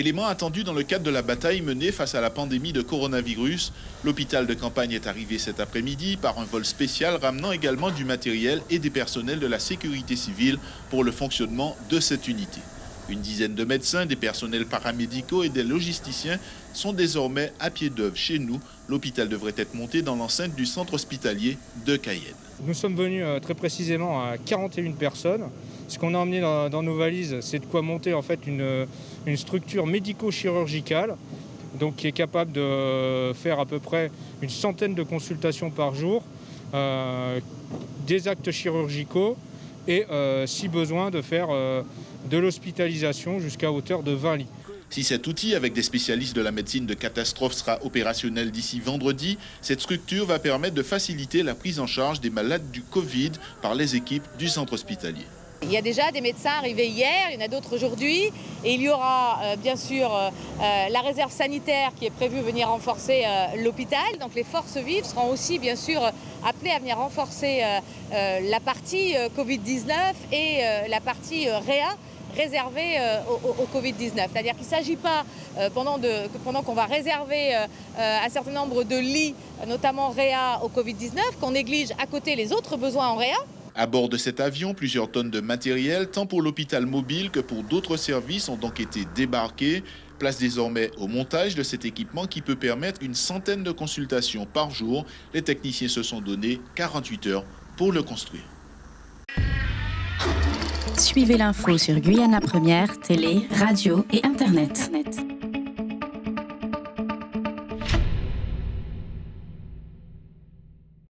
Élément attendu dans le cadre de la bataille menée face à la pandémie de coronavirus, l'hôpital de campagne est arrivé cet après-midi par un vol spécial ramenant également du matériel et des personnels de la sécurité civile pour le fonctionnement de cette unité. Une dizaine de médecins, des personnels paramédicaux et des logisticiens sont désormais à pied d'œuvre chez nous. L'hôpital devrait être monté dans l'enceinte du centre hospitalier de Cayenne. Nous sommes venus très précisément à 41 personnes. Ce qu'on a emmené dans nos valises, c'est de quoi monter en fait une structure médico-chirurgicale, donc qui est capable de faire à peu près une centaine de consultations par jour, des actes chirurgicaux et si besoin de faire de l'hospitalisation jusqu'à hauteur de 20 lits. Si cet outil avec des spécialistes de la médecine de catastrophe sera opérationnel d'ici vendredi, cette structure va permettre de faciliter la prise en charge des malades du Covid par les équipes du centre hospitalier. Il y a déjà des médecins arrivés hier, il y en a d'autres aujourd'hui et il y aura bien sûr la réserve sanitaire qui est prévue venir renforcer l'hôpital. Donc les forces vives seront aussi bien sûr appelées à venir renforcer la partie Covid-19 et la partie Réa réservée au Covid-19. C'est-à-dire qu'il ne s'agit pas, pendant qu'on va réserver un certain nombre de lits, notamment Réa au Covid-19, qu'on néglige à côté les autres besoins en Réa. À bord de cet avion, plusieurs tonnes de matériel, tant pour l'hôpital mobile que pour d'autres services, ont donc été débarquées. Place désormais au montage de cet équipement qui peut permettre une centaine de consultations par jour. Les techniciens se sont donné 48 heures pour le construire. Suivez l'info sur Guyana Première, télé, radio et Internet.